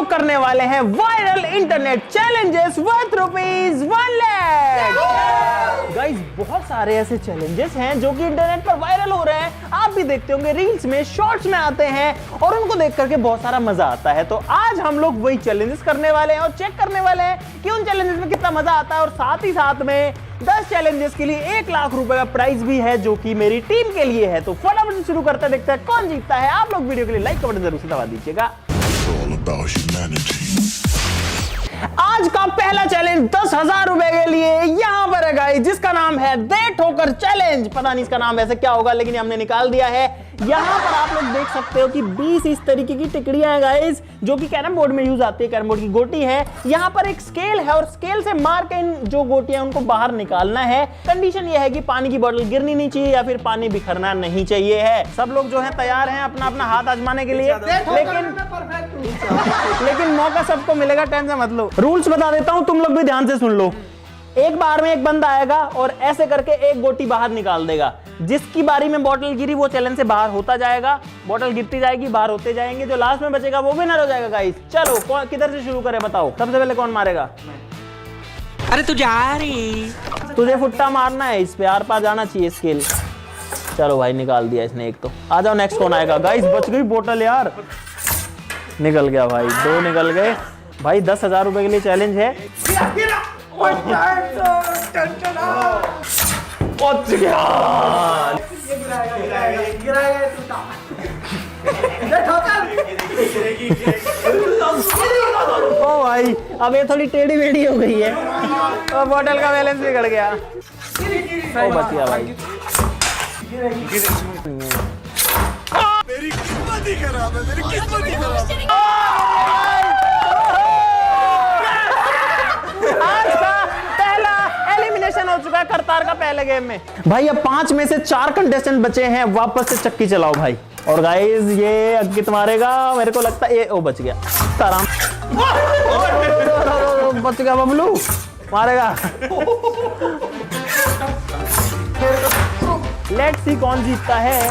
लोग करने वाले हैं viral internet challenges worth ₹1 lakh. Guys बहुत सारे ऐसे चैलेंजेस हैं जो कि इंटरनेट पर वायरल हो रहे हैं, आप भी देखते होंगे, रील्स में, शॉर्ट्स में आते हैं और उनको देख करके बहुत सारा मजा आता है। तो आज हम लोग वही चैलेंजेस करने वाले हैं और चेक करने वाले हैं कि उन चैलेंजेस में कितना मजा आता है। और साथ ही साथ में 10 चैलेंजेस के लिए 1 लाख रुपए का प्राइज भी है जो कि मेरी टीम के लिए है। तो फटाफट शुरू करते देखते हैं कौन जीतता है। आप लोग वीडियो के लिए लाइक का बटन जरूर से दबा दीजिएगा। आज का पहला चैलेंज 10,000 रुपए के लिए यहां पर है गाइस, जिसका नाम है दे ठोकर चैलेंज। पता नहीं इसका नाम वैसे क्या होगा, लेकिन हमने निकाल दिया है। यहां पर आप लोग देख सकते हो कि 20 इस तरीके की टिकड़ियां हैं गाइस, जो कि कैरम बोर्ड में यूज आती है। कैरम बोर्ड की गोटी है, यहां पर एक स्केल है और स्केल से मार के इन जो गोटियां उनको बाहर निकालना है। कंडीशन यह है कि पानी की बोतल गिरनी नहीं चाहिए या फिर पानी बिखरना नहीं चाहिए है। सब लोग जो है तैयार हैं अपना अपना हाथ आजमाने के लिए, लेकिन मौका सबको मिलेगा, टेंशन मत लो। रूल्स बता देता हूं, तुम लोग भी ध्यान से सुन लो। एक बार में एक बंदा आएगा और ऐसे करके एक गोटी बाहर निकाल देगा। जिसकी बारी में बोतल गिरी वो चैलेंज से बाहर होता जाएगा, बोतल गिरती जाएगी, बाहर होते जाएंगे। जो लास्ट में बचेगा वो विनर हो जाएगा गाइस। चलो किधर से शुरू करें बताओ, सबसे पहले कौन मारेगा? अरे तू जा रही, तुझे फुट्टा मारना है, इस पे आर पार जाना चाहिए स्केल। चलो भाई निकाल दिया इसने एक। तो आ जाओ नेक्स्ट कौन आएगा? गाइस बच गई बोतल यार, निकल गया भाई, 2 निकल गए भाई। 10,000 रुपए के लिए चैलेंज है। पहुंच गया। ओ भाई अब ये थोड़ी टेढ़ी मेढ़ी हो गई है और बोतल का बैलेंस बिगड़ गया। ओ बच गया भाई। मेरी किस्मत ही खराब है, मेरी किस्मत ही खराब है। आज का पहला एलिमिनेशन हो चुका है करतार का पहले गेम में भाई। अब 5 में से 4 कंटेस्टेंट बचे हैं, वापस से चक्की चलाओ भाई। और गाइस ये अंकित मारेगा, मेरे को लगता है ये ओ बच गया। आराम बच गया, बबलू मारेगा। लेट्स सी कौन जीतता है।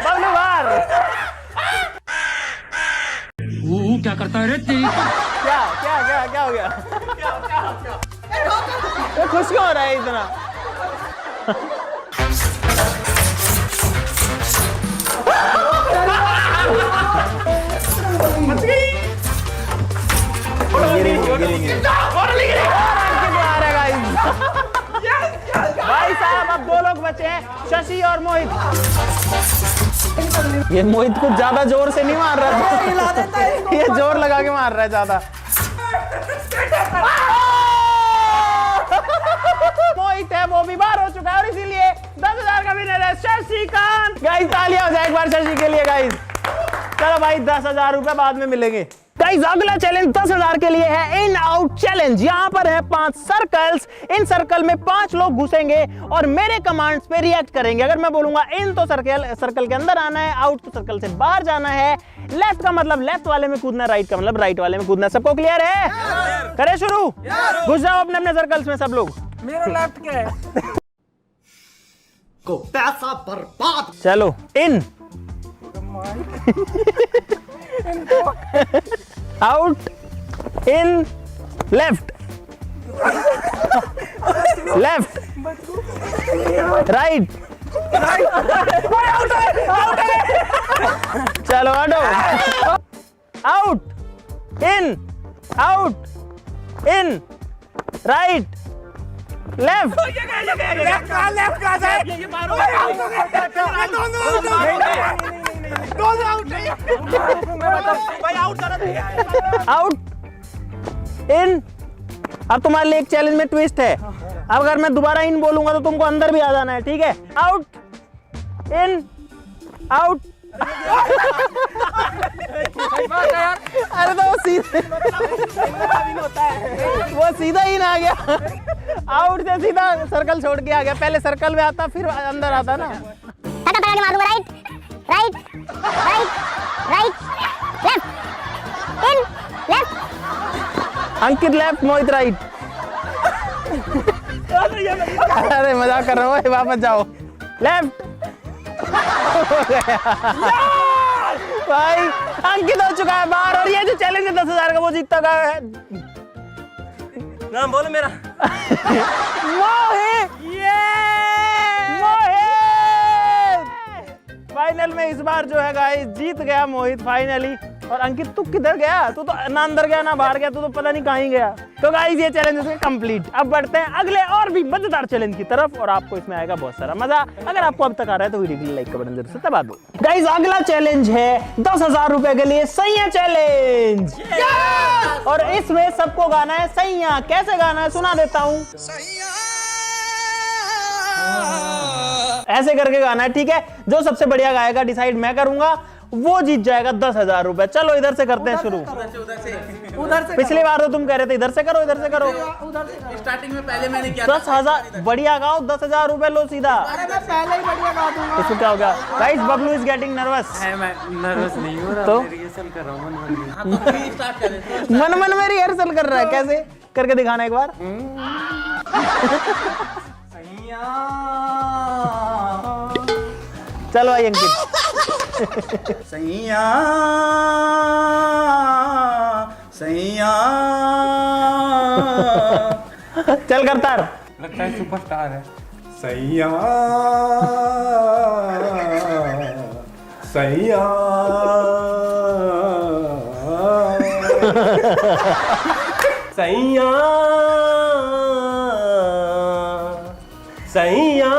बबलू बाहर। क्या करता है रे? क्या क्या क्या क्या हो गया? ये खुश क्यों हो रहा है इतना? भाई साहब अब 2 लोग बचे हैं, शशि और मोहित। ये मोहित कुछ ज्यादा जोर से नहीं मार रहा है, ये जोर लगा के मार रहा है ज्यादा। मोहित है वो भी बाहर हो चुका है और इसीलिए 10,000 का विनर है शशिकांत। गाइस तालियां हो जाए एक बार शशि के लिए गाइस। चलो भाई 10,000 रुपए बाद में मिलेंगे। गाइस अगला चैलेंज 10,000 के लिए है इन आउट चैलेंज। यहाँ पर है 5 सर्कल्स, इन सर्कल में 5 लोग घुसेंगे और मेरे कमांड्स पे रिएक्ट करेंगे। अगर मैं बोलूंगा इन तो सर्कल के अंदर आना है, आउट तो सर्कल से बाहर जाना है, लेफ्ट का मतलब लेफ्ट वाले में कूदना, राइट का मतलब राइट वाले में कूदना। सबको क्लियर है? करें शुरू? घुस जाओ अपने अपने सर्कल्स में सब लोग। मेरा लेफ्ट क्या है? को पैसा बर्बाद। चलो in out, in, left, left, right, चलो हटो। आउट, इन, राइट, लेफ्ट। आउट, इन। अब तुम्हारे लिए एक चैलेंज में ट्विस्ट है। अब अगर मैं दोबारा इन बोलूंगा तो तुमको अंदर भी आ जाना है, ठीक है? आउट, इन, आउट। अरे तो वो सीधा इन आ गया। आउट से सीधा सर्कल छोड़ के आ गया। पहले सर्कल में आता फिर अंदर आता ना। Right, right, right, right, left, in, left. Ankit left, Mohit right. अरे मजाक कर रहा हूँ, वापस जाओ। लेफ्ट। भाई अंकित हो चुका है बाहर और ये जो चैलेंज है 10,000 का वो जीतता का है। नाम बोलो मेरा। मोहित। फाइनल में इस बार जो है गाइस जीत गया मोहित फाइनली। और अंकित तू किधर गया? तू तो ना अंदर गया ना बाहर गया, तू तो पता नहीं कहाँ ही गया। तो गाइस ये चैलेंज है कंप्लीट। अब बढ़ते हैं अगले और भी मजेदार चैलेंज की तरफ और आपको इसमें आएगा बहुत सारा मजा। अगर आपको अब तक आ रहा है तो वीडियो को लाइक का बटन जरूर से दबा दो। गाइस अगला चैलेंज है 10,000 रुपए के लिए सैया चैलेंज। और इसमें सबको गाना है सैया। कैसे गाना है सुना देता हूँ। ऐसे करके गाना है, ठीक है? जो सबसे बढ़िया गाएगा डिसाइड मैं करूंगा, वो जीत जाएगा 10,000 रुपए। चलो इधर से करते हैं शुरू। उधर से पिछली बार तो तुम कह रहे थे इधर से करो, इधर से करो। उधर से स्टार्टिंग में पहले मैंने किया 10,000 बढ़िया गाओ, 10,000 रुपए लो सीधा। अरे मैं पहले ही बढ़िया गा दूंगा। इसको क्या हो गया? Guys Bablu is getting nervous. मैं नर्वस नहीं हो रहा, तो रिहर्सल कर रहा हूं स्टार्ट करें। मन मन में रिहर्सल कर रहा है। कैसे करके दिखाना एक बार। चलो भाई अंकित। सैया सैया चल करतार। लगता है सुपरस्टार है। सैया सैया सैया सैया।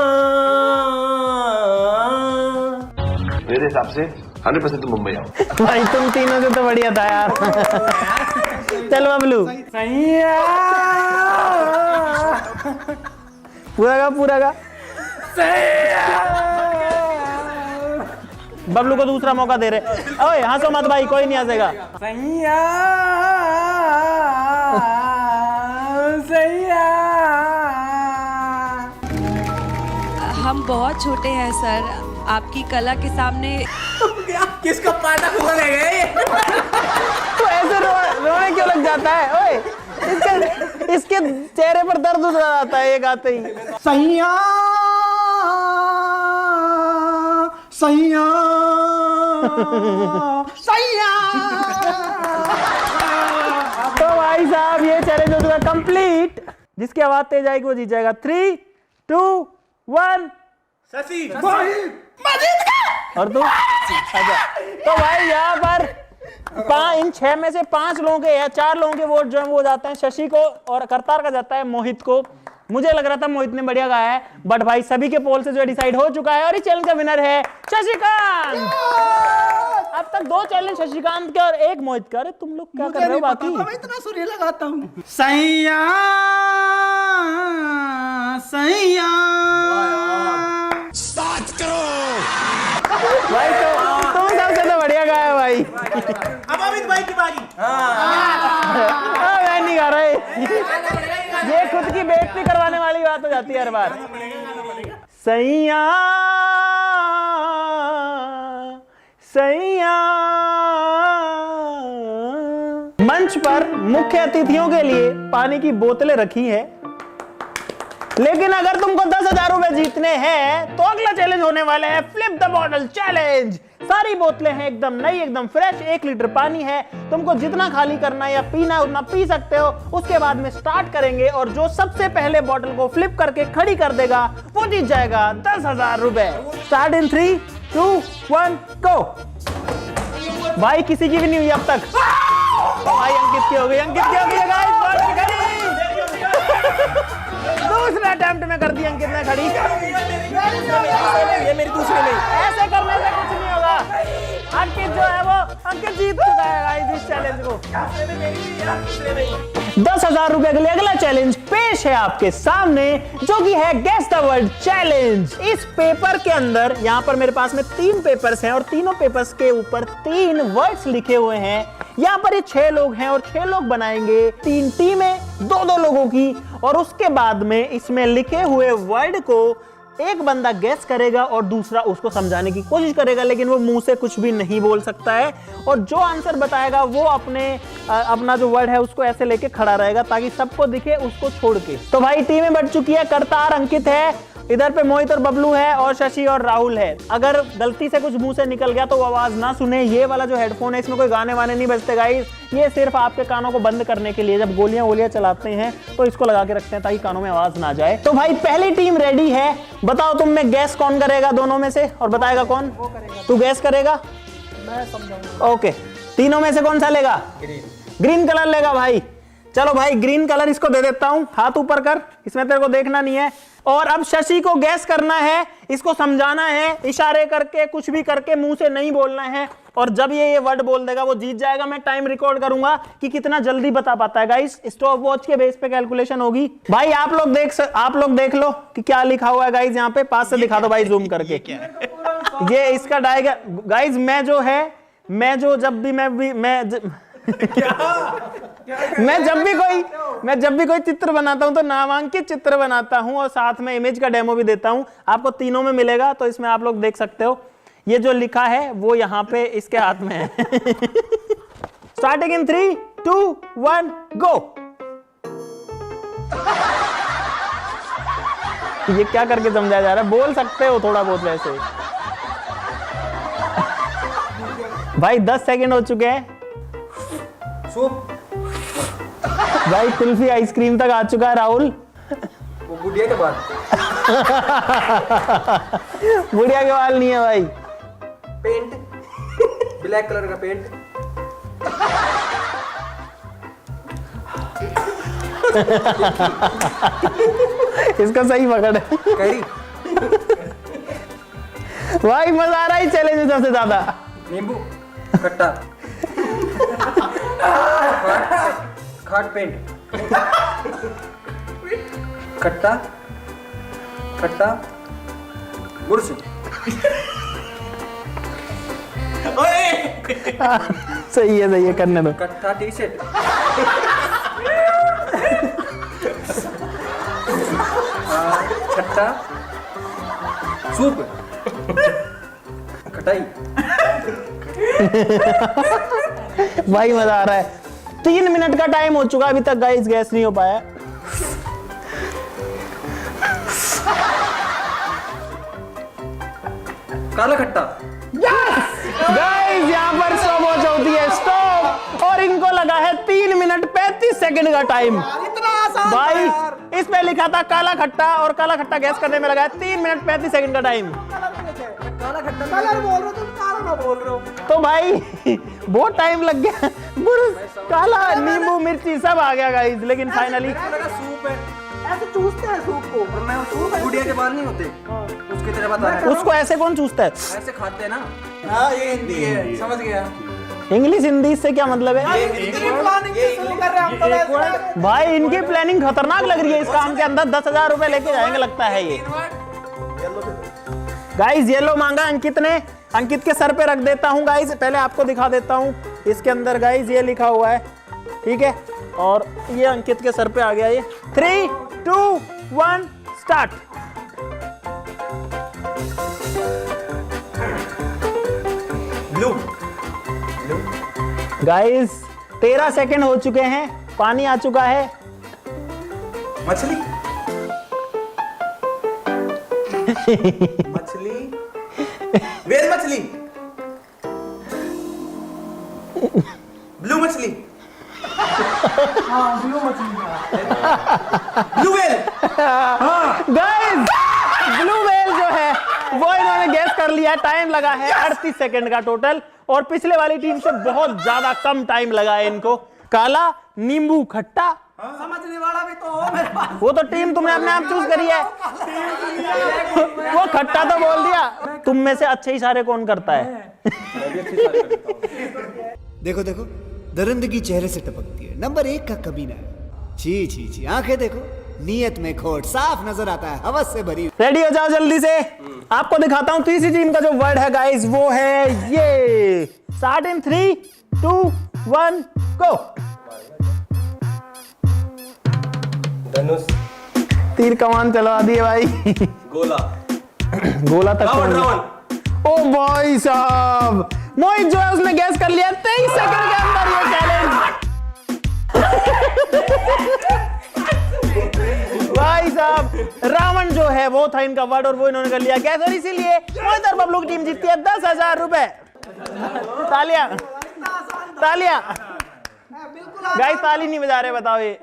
मेरे हिसाब से 100% तुम मुंबई आओ। भाई तुम तीनों से तो बढ़िया था यार। चल बबलू सैया पूरा गा। बबलू को दूसरा मौका दे रहे। ओए हंसो मत भाई, कोई नहीं हंसेगा। सैया सैया। हम बहुत छोटे हैं सर, आपकी कला के सामने। किसका पाटा खुल गए? तो ऐसे रोने क्यों लग जाता है? ओए इसके चेहरे पर दर्द उतर आता है ये गाते ही। सैया सैया सैया। तो भाई साहब ये चैलेंज हो चुका कंप्लीट। जिसकी आवाज तेज आएगी वो जीत जाएगा। 3, 2, 1 शशि और तू अच्छा। तो भाई यहाँ पर इन 6 में से 5 लोगों के या 4 लोगों के वोट जो है वो जाते हैं शशि को और करतार का जाता है मोहित को। मुझे लग रहा था मोहित ने बढ़िया गाया है, बट भाई सभी के पोल से जो डिसाइड हो चुका है और इस चैलेंज का विनर है शशिकांत। अब तक 2 चैलेंज शशिकांत के और 1 मोहित का। अरे तुम लोग क्या कर रहे हो बाकी? मैं इतना सुरीला लगाता हूँ। सैया सैया भाई तो तुम सबसे तो बढ़िया गाया भाई। अब अमित भाई की बारी। मैं नहीं गा रहा। ये खुद की बेइज्जती करवाने वाली बात हो जाती है हर बार। सैया सैया। मंच पर मुख्य अतिथियों के लिए पानी की बोतलें रखी है, लेकिन अगर तुमको 10,000 रुपए जीतने हैं तो अगला चैलेंज होने वाला है फ्लिप द बॉटल चैलेंज। सारी बोतलें हैं एकदम नई, एकदम फ्रेश। 1 लीटर पानी है, तुमको जितना खाली करना है या पीना है उतना पी सकते हो। उसके बाद में स्टार्ट करेंगे और जो सबसे पहले बॉटल को फ्लिप करके खड़ी कर देगा वो जीत जाएगा 10,000 रुपए। स्टार्ट इन 3, 2, 1 गो। भाई किसी की भी नहीं हुई अब तक। भाई अंकित की हो गई, अंकित की हो गई गाइस। बॉटल खड़ी। दूसरे अटेम्प्ट में कर दी अंकित ने खड़ी। ये मेरी दूसरी नहीं। ऐसे करने से कुछ नहीं होगा। अंकित जो है वो अंकित जीत चुका है गाइस इस चैलेंज को। 10,000 रुपए के लिए अगला चैलेंज पेश है आपके सामने, जो कि है गेस द वर्ड चैलेंज। इस पेपर के अंदर यहाँ पर मेरे पास में 3 पेपर्स हैं और तीनों पेपर्स के ऊपर 3 वर्ड्स लिखे हुए हैं। यहाँ पर ये 6 लोग हैं और 6 लोग बनाएंगे 3 टीमें 2-2 लोगों की। और उसके बाद में इसमें लिखे हुए वर्ड को एक बंदा गेस करेगा और दूसरा उसको समझाने की कोशिश करेगा, लेकिन वो मुंह से कुछ भी नहीं बोल सकता है। और जो आंसर बताएगा वो अपना जो वर्ड है उसको ऐसे लेके खड़ा रहेगा ताकि सबको दिखे उसको छोड़ के। तो भाई टीमें बढ़ चुकी है। करतार अंकित है इधर पे मोहित और बबलू है और शशि और राहुल है। अगर गलती से कुछ मुंह से निकल गया तो वो आवाज ना सुने। ये वाला जो हेडफोन है इसमें कोई गाने वाने नहीं बजते गाइस, ये सिर्फ आपके कानों को बंद करने के लिए। जब गोलियां चलाते हैं तो इसको लगा के रखते हैं ताकि कानों में आवाज ना जाए। तो भाई पहली टीम रेडी है, बताओ तुम में गैस कौन करेगा दोनों में से, और बताएगा कौन? तू गैस करेगा? मैं समझाऊंगा। ओके, तीनों में से कौन सा लेगा? ग्रीन कलर लेगा भाई। चलो भाई ग्रीन कलर इसको दे देता हूं, हाथ ऊपर कर, इसमें तेरे को देखना नहीं है। और अब शशि को गैस करना है, इसको समझाना है, इशारे करके कुछ भी करके, मुंह से नहीं बोलना है। और जब ये वर्ड बोल देगा वो जीत जाएगा। मैं टाइम रिकॉर्ड करूंगा कि कितना जल्दी बता पाता है गाइस। स्टॉप वॉच के बेस पे कैलकुलेशन होगी। भाई आप लोग देख लो कि क्या लिखा हुआ है गाइस यहाँ पे। पास से दिखा दो भाई जूम करके। ये इसका डायग्राम गाइस। मैं जब भी कोई चित्र बनाता हूं तो नामांकित चित्र बनाता हूं और साथ में इमेज का डेमो भी देता हूं। आपको तीनों में मिलेगा, तो इसमें आप लोग देख सकते हो। ये जो लिखा है वो यहाँ पे इसके हाथ में है। स्टार्टिंग इन 3, 2, 1 गो। ये क्या करके समझाया जा रहा है? बोल सकते हो थोड़ा बहुत वैसे। भाई 10 सेकंड हो चुके हैं। भाई कुल्फी आइसक्रीम तक आ चुका है राहुल। वो बुढ़िया के बाद बुढ़िया के बाल नहीं है भाई। पेंट, ब्लैक कलर का पेंट। इसका सही पकड़ है। कैरी। भाई मजा आ रहा है चैलेंज सबसे ज्यादा। नींबू खट्टा। खाट पेंट। खट्टा खट्टा गुर्स। सही है करने दो। खट्टा टी शर्ट। खट्टा सूप। खटाई। भाई मजा आ रहा है। 3 मिनट का टाइम हो चुका, अभी तक गाइस गैस नहीं हो पाया। काला खट्टा। गाइस यहाँ पर स्टॉप वॉच होती है, स्टॉप। और इनको लगा है 3 मिनट 35 सेकंड का टाइम। इतना आसान भाई यार। इसमें लिखा था काला खट्टा, और काला खट्टा गैस करने में लगा है 3 मिनट 35 सेकंड का टाइम। काला खट्टा कलर बोल रहे हो तुम, काला ना बोल रहे हो। तो भाई बहुत टाइम लग गया। बुरुस, काला, नींबू, मिर्ची सब आ गया गाइस, लेकिन फाइनली सूप है। ऐसे चूसते हैं सूप को। और मैं सूप बुढ़िया के बाल नहीं होते उसकी तरह बता रहा है। उसको ऐसे कौन चूसता है? ऐसे खाते हैं ना। हाँ ये हिंदी है, समझ गया। इंग्लिश हिंदी से क्या मतलब है? भाई इनकी प्लानिंग खतरनाक लग रही है। इस काम के अंदर 10,000 रुपए लेके जाएंगे लगता है ये। गाइस येलो मांगा अंकित ने, अंकित के सर पे रख देता हूं गाइस। पहले आपको दिखा देता हूं, इसके अंदर गाइस ये लिखा हुआ है, ठीक है। और ये अंकित के सर पे आ गया ये। 3, 2, 1 स्टार्ट। ब्लू। गाइस 13 सेकंड हो चुके हैं, पानी आ चुका है। मछली। मछली। वेल मछली। ब्लू मछली। हाँ ब्लू मछली। Blue whale. Guys blue whale जो है वो इन्होंने गैस कर लिया। टाइम लगा है 38 सेकंड का टोटल, और पिछले वाली टीम से बहुत ज्यादा कम टाइम लगा है इनको। काला, नींबू, खट्टा। समझने वाला भी तो हो मेरे पास। वो तो टीम तुमने अपने आप चूज करी है। वो खट्टा तो बोल दिया। तुम में से अच्छे इशारे कौन करता है? देखो देखो, दरिंदगी चेहरे से टपकती है। नंबर 1 का कमीना है। छी छी छी, आंखें देखो, नीयत में खोट, साफ नजर आता है, हवस से भरी। रेडी हो जाओ जल्दी से, आपको दिखाता हूं। तीसरी टीम का जो वर्ड है गाइस वो है ये। स्टार्ट इन 3, 2, 1 गो। धनुष। तीर कमान चलवा दिए भाई। गोला। गोला तक ओ भाई साहब, मोहित जो है उसने गैस कर लिया 23 सेकंड के अंदर ये चैलेंज। भाई भाई साहब, रावण जो है वो था इनका वर्ड और वो इन्होंने कर लिया कैसे, और इसीलिए मोहित और बबलू की टीम जीतती है 10,000 रुपए। तालियां तालियां गाइस, ताली नहीं बजा रहे, बताओ ये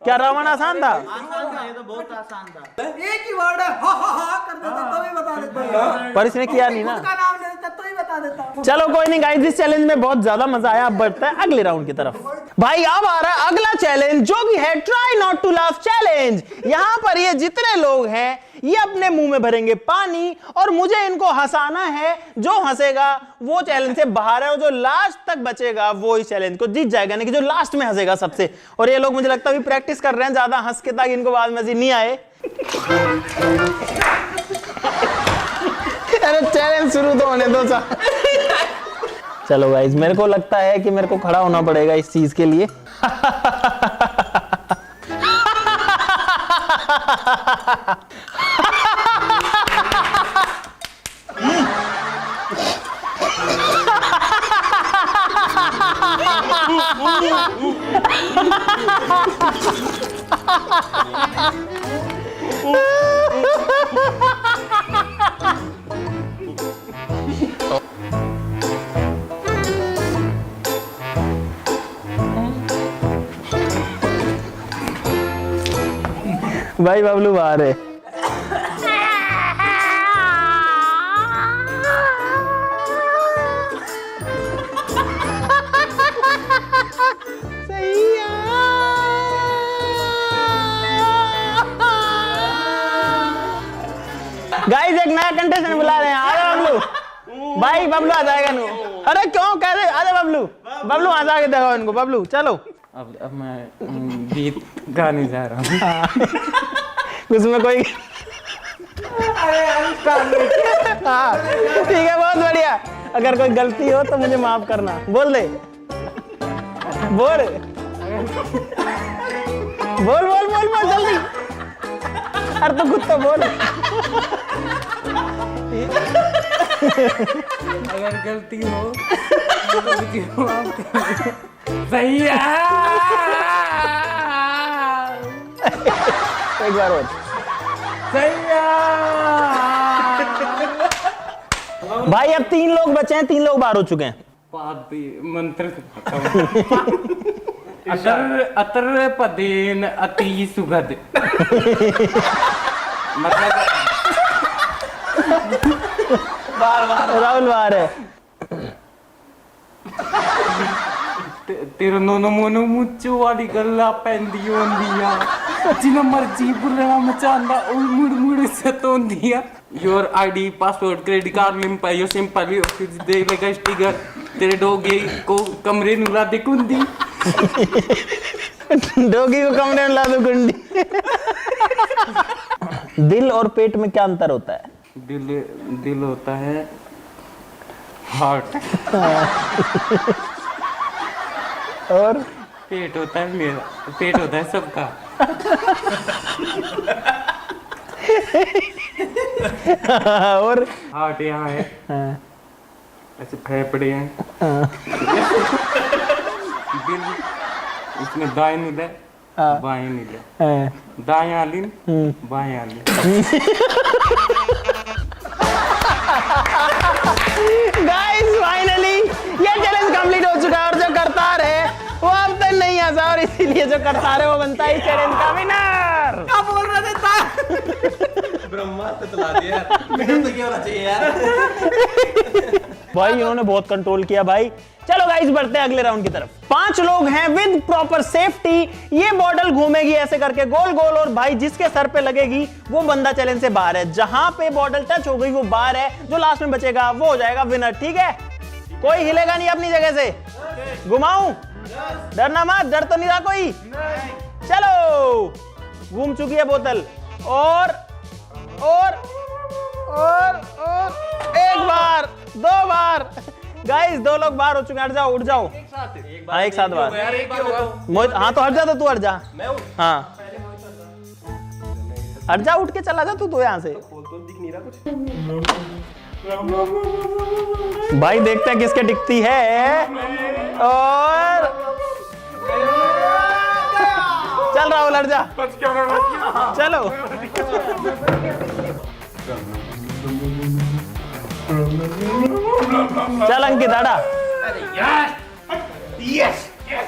क्या रावण आसान था? ये तो बहुत आसान था। एक ही वर्ड है, हा कर देता तो भी बता देता। पर इसने किया नहीं ना। उसका नाम ले देता तो ही बता देता। चलो कोई नहीं गाइस, इस चैलेंज में बहुत ज्यादा मजा आया। अब बढ़ते हैं अगले राउंड की तरफ। भाई अब आ रहा है अगला चैलेंज जो कि है try not to laugh challenge. यहाँ पर ये जितने लोग हैं ये अपने मुंह में भरेंगे पानी और मुझे इनको हंसाना है। जो हंसेगा वो चैलेंज से बाहर है और जो लास्ट तक बचेगा वो इस चैलेंज को जीत जाएगा, यानी कि जो लास्ट में हंसेगा सबसे। और ये लोग मुझे लगता है प्रैक्टिस कर रहे हैं ज्यादा हंस के ताकि इनको बाद में मजे नहीं आए। अरे चैलेंज शुरू तो होने दो। चलो गाइस, मेरे को लगता है कि मेरे को खड़ा होना पड़ेगा इस चीज के लिए। भाई बबलू बाहर है। गाइस एक नया कंटेस्टेंट बुला रहे हैं। आ जा बबलू। भाई बबलू आ जाएगा नु। अरे क्यों कह रहे? आ जा बबलू। बबलू आ जाके देखो इनको। बबलू चलो। अब मैं गीत गाने जा रहा हूँ। उसमें कोई हाँ ठीक है, बहुत बढ़िया। अगर कोई गलती हो तो मुझे माफ करना। बोल दे, बोल बोल बोल बोल बोल जल्दी। अरे तो खुद तो बोल। अगर गलती हो तो मुझे माफ कर। सही है। एक बार और। भाई अब 3 लोग बचे हैं, 3 लोग बाहर हो चुके हैं। मंत्र अतर पदेन अति सुगध। मतलब राहुल बाहर है। तेरा नोनो मोनो मुच्चो वाली गल्ला पैंदी होंदिया जिन्ना मर्जी बुलना मचांदा ओ मुड़ मुड़ सतोंदिया। Your ID password credit card link पायो सिंपल दे लगा स्टिकर तेरे डोगी को कमरे नु ला दे कुंडी। डोगी को कमरे में ला दो कुंडी। दिल और पेट में क्या अंतर होता है? दिल होता है हार्ट और पेट होता है मेरा, पेट होता है सबका। और हार्ट यहाँ है। हाँ। ऐसे फेफड़े हैं। हाँ। दिल इसमें दाएं नील है, हाँ। बाएं नील है। हाँ। दाएं आलिन, बाएं आलिन। गाइस फाइनली ये चैलेंज कंप्लीट हो चुका है और जो करतार है वो अब तक नहीं आसा और इसीलिए जो करतार है वो बनता है इस चैलेंज का विनर। क्या बोल रहे थे? ब्रह्मास्त्र चला दिया यार। मेरा तो क्या होना चाहिए यार। भाई इन्होंने बहुत कंट्रोल किया भाई। चलो गाइस बढ़ते हैं अगले राउंड की तरफ। 5 लोग हैं विद प्रॉपर सेफ्टी। ये बॉटल घूमेगी ऐसे करके गोल गोल और भाई जिसके सर पे लगेगी वो बंदा चैलेंज से बाहर है। जहां पे बॉटल टच हो गई वो बाहर है। जो लास्ट में बचेगा वो हो जाएगा विनर। ठीक है, कोई हिलेगा नहीं अपनी जगह से। घुमाऊं? डरना मत, डर तो नहीं रहा कोई। चलो घूम चुकी है बोतल और एक बार, 2 बार। गाइस 2 लोग बाहर हो चुके हैं। हट जाओ, उठ जाओ। हाँ एक साथ बाहर। हाँ तो हट जा, तो तू हट जा। हाँ हट जा, उठ के चला जा तू यहाँ से। भाई देखते हैं किसके टिकती है। और चल राहुल हट जा, चलो। चल अंकित हटा।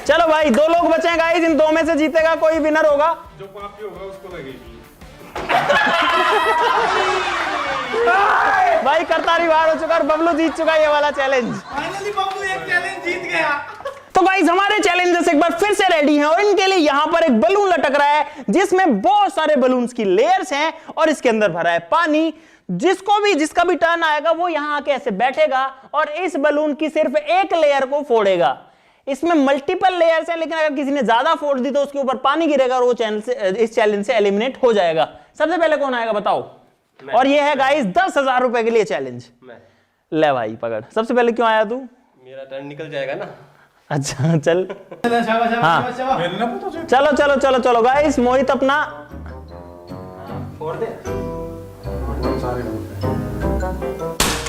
चलो भाई 2 लोग बचे हैं गाइस, इन 2 में से जीतेगा कोई विनर होगा। जो पापी होगा उसको लगेगी। भाई करतारी बाहर हो चुका और बबलू जीत चुका ये वाला चैलेंज। फाइनली बबलू एक चैलेंज जीत गया। तो गाइस हमारे चैलेंजर्स एक बार फिर से रेडी हैं और इनके लिए यहाँ पर एक बलून लटक रहा है जिसमें बहुत सारे बलून्स की लेयर्स हैं और इसके अंदर भरा है पानी। जिसका भी टर्न आएगा वो यहाँ आके ऐसे बैठेगा और इस बलून की सिर्फ एक लेयर को फोड़ेगा। इसमें मल्टीपल लेयर्स हैं, लेकिन अगर किसी ने ज्यादा फोड़ दी तो उसके ऊपर पानी गिरेगा और वो इस चैलेंज से एलिमिनेट हो जाएगा। सबसे पहले कौन आएगा बताओ? और ये है गाइस 10,000 रुपए के लिए चैलेंज। ले भाई पकड़। सबसे पहले क्यों आया तू? मेरा टर्न निकल जाएगा ना। अच्छा चल। हाँ चलो चलो चलो चलो गाइस, मोहित अपना फोड़ दे।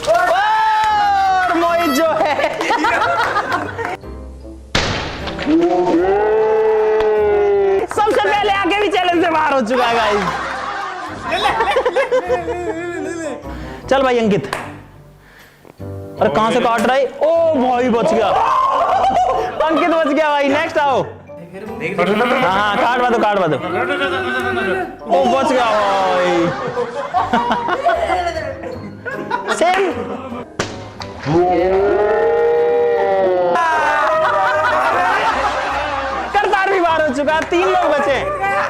और मोहित जो है सबसे पहले आके भी चैलेंज से बाहर हो चुका है गाइस। चल भाई अंकित। अरे कहां से काट रहा है? ओ भाई बच गया, अंकित बच गया भाई। नेक्स्ट आओ। हाँ काट दो। ओ बच गया भाई। सेम। करतार भी बाहर हो चुका, 3 लोग बचे।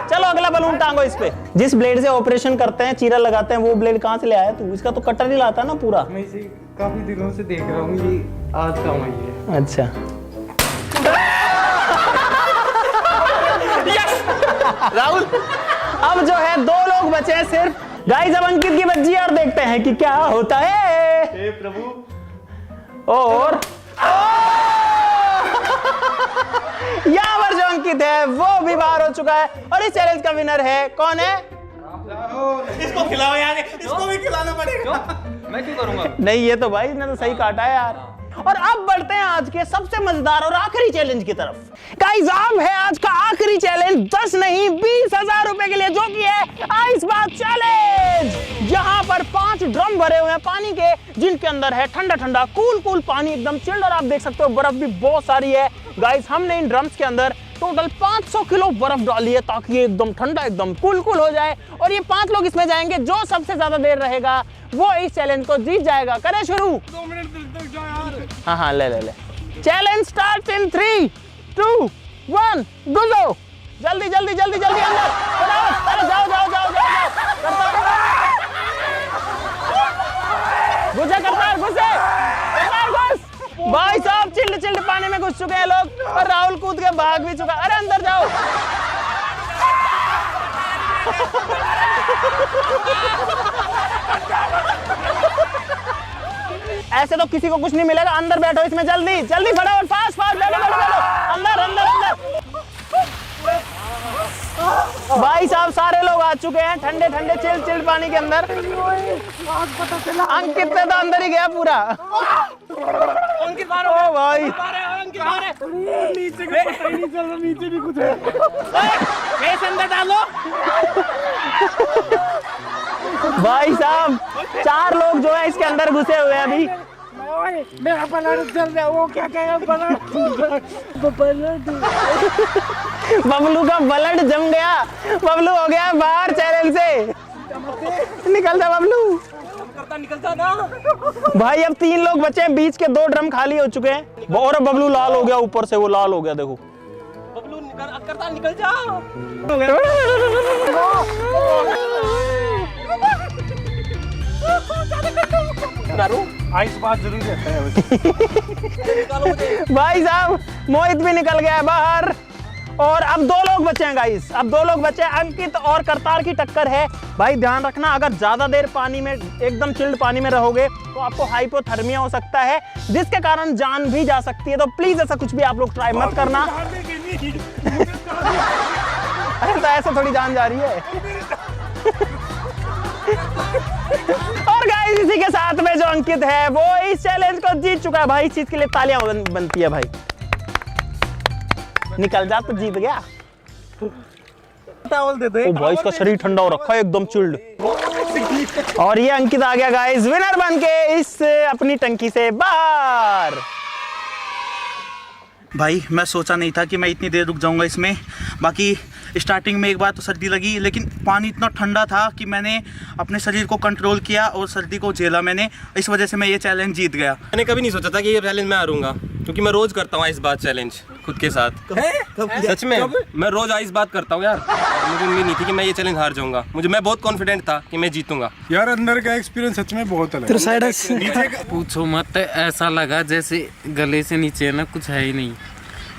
चलो अगला बलून टांगो इस पे। जिस ब्लेड से ऑपरेशन करते हैं, चीरा लगाते हैं, वो ब्लेड कहां से ले आया तू? इसका तो कटर ही लाता ना पूरा। मैं इसे काफी दिनों से देख रहा हूँ, ये आज का वही है। अच्छा राहुल अब जो है 2 लोग बचे हैं सिर्फ। गाइस अब अंकित की बच्ची और देखते हैं कि क्या होता है। हे प्रभु। और यहाँ पर जो अंकित है वो भी बाहर हो चुका है और इस चैलेंज का विनर है कौन है? इसको खिलाओ यार, इसको भी खिलाना पड़ेगा। मैं क्यों करूंगा? नहीं ये तो भाई इसने तो सही काटा है यार। और अब बढ़ते हैं आज के सबसे मजेदार और आखिरी चैलेंज की तरफ। गाइस अब है आज का आखिरी चैलेंज 10 नहीं 20,000 रुपए के लिए, जो कि है आइस बाथ चैलेंज। यहाँ पर 5 ड्रम भरे हुए हैं पानी के, जिनके अंदर है ठंडा ठंडा कूल पानी एकदम चिल्ड, और आप देख सकते हो बर्फ भी बहुत सारी है। गाइस हमने इन ड्रम्स के अंदर टोटल 500 किलो बर्फ डाली है ताकि ये एकदम ठंडा एकदम कूल हो जाए। और ये 5 लोग इसमें जाएंगे, जो सबसे ज्यादा देर रहेगा वो इस चैलेंज को जीत जाएगा। करें शुरू? 2 मिनट तक जाओ यार। हाँ ले चैलेंज स्टार्ट इन 3 2 1 गुजो। जल्दी अंदर अरे जाओ करतार घुस। भाई साहब चिल्ड पानी में घुस चुके हैं लोग और राहुल कूद के भाग भी चुका। अरे अंदर जाओ। ऐसे तो किसी को कुछ नहीं मिलेगा। अंदर बैठो इसमें, जल्दी फटाफट फास्ट बैठो अंदर। भाई साहब सारे लोग आ चुके हैं ठंडे चिल्ड पानी के अंदर। अंकित ने तो अंदर ही गया पूरा। ओ भाई नीचे भी कुछ है। अंदर डालो। भाई साहब 4 लोग जो है इसके अंदर घुसे हुए हैं अभी। मेरा ब्लड जल रहा है। वो क्या कहेगा? बबलू का ब्लड जम गया। बबलू हो गया बाहर चैलेंज से। निकल जा बबलू। निकल जा ना। भाई अब 3 लोग बचे हैं, बीच के 2 ड्रम खाली हो चुके हैं और बबलू लाल हो गया, ऊपर से वो लाल हो गया। देखो बबलू निकल जा। आइस बात जरूरी रहता है। भाई साहब मोहित भी निकल गया है बाहर और अब 2 लोग बचे हैं गाइस। अब 2 लोग बचे हैं, अंकित और करतार की टक्कर है। भाई ध्यान रखना, अगर ज्यादा देर पानी में एकदम चिल्ड पानी में रहोगे तो आपको हाइपोथर्मिया हो सकता है, जिसके कारण जान भी जा सकती है। तो प्लीज ऐसा कुछ भी आप लोग ट्राई मत करना। अरे तो ऐसे थोड़ी जान जा रही है। और गाइस इसी के साथ में जो अंकित है वो इस चैलेंज को जीत चुका है। भाई इस चीज के लिए तालियां बनती है भाई। निकल जा तो जीत गया। टॉवल दे दे। ओ भाई इसका शरीर ठंडा हो रखा है एकदम चिल्ड। और ये अंकित आ गया गाइस विनर बन के इस अपनी टंकी से बाहर। भाई मैं सोचा नहीं था कि मैं इतनी देर रुक जाऊंगा इसमें। बाकी स्टार्टिंग में एक बार तो सर्दी लगी, लेकिन पानी इतना ठंडा था कि मैंने अपने शरीर को कंट्रोल किया और सर्दी को झेला मैंने। इस वजह से मैं ये चैलेंज जीत गया। मैंने कभी नहीं सोचा था कि ये चैलेंज मैं हारूंगा, क्योंकि मैं रोज करता हूँ आइस बात चैलेंज खुद के साथ। सच में मैं रोज आइस बात करता हूँ यार। मुझे उम्मीद नहीं थी कि मैं ये चैलेंज हार जाऊंगा। मैं बहुत कॉन्फिडेंट था कि मैं जीतूंगा। यार अंदर का एक्सपीरियंस सच में बहुत अलग है। पूछो मत, ऐसा लगा जैसे गले से नीचे ना कुछ है ही नहीं।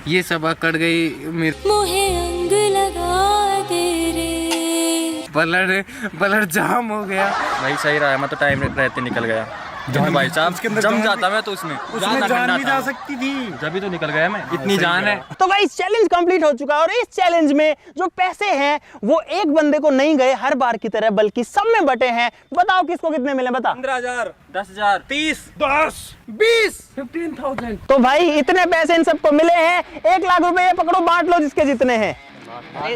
ये सब अकड़ गई मेरे मुहे अंग लगा दे रे। ब्लड जाम हो गया। भाई सही रहा है, मैं तो टाइम रहते निकल गया। भाई साहब जम जाता मैं तो उसमें जान भी जा सकती थी, जब तो निकल गया मैं। इतनी जान है। तो गाइस चैलेंज कंप्लीट हो चुका है और इस चैलेंज में जो पैसे हैं वो एक बंदे को नहीं गए हर बार की तरह, बल्कि सब में बटे हैं। बताओ किसको कितने मिले, बता। 15,000, 10,000, 30, 10, 20, 15,000। तो भाई इतने पैसे इन सबको मिले हैं। 1 लाख रुपए ये पकड़ो, बांट लो जिसके जितने हैं।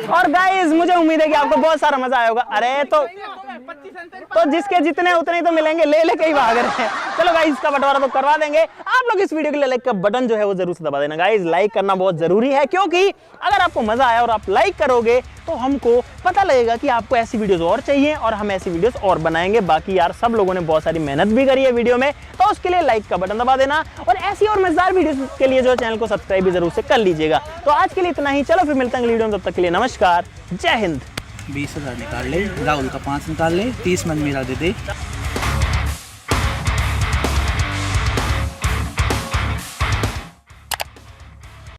और गाइस मुझे उम्मीद है कि आपको बहुत सारा मजा आया होगा। अरे तो जिसके जितने उतने ही तो मिलेंगे, ले लेके ही भाग रहे हैं। चलो गाइस इसका बंटवारा तो करवा देंगे। आप लोग इस वीडियो के लिए लाइक का बटन जो है वो जरूर से दबा देना गाइस। लाइक करना बहुत जरूरी है, क्योंकि अगर आपको मजा आया और आप लाइक करोगे तो हमको पता लगेगा कि आपको ऐसी वीडियोस और चाहिए और हम ऐसी वीडियोस और बनाएंगे। बाकी यार सब लोगों ने बहुत सारी मेहनत भी करी है वीडियो में, तो उसके लिए लाइक का बटन दबा देना और ऐसी और मजेदार वीडियोस के लिए जो चैनल को सब्सक्राइब भी जरूर से कर लीजिएगा। तो आज के लिए इतना ही। चलो फिर मिलते हैं अगली वीडियो में, तब तक के लिए नमस्कार, जय हिंद। 20,000 निकाल ले, राहुल का 5 निकाल ले, 30 मन मेरा दे दे।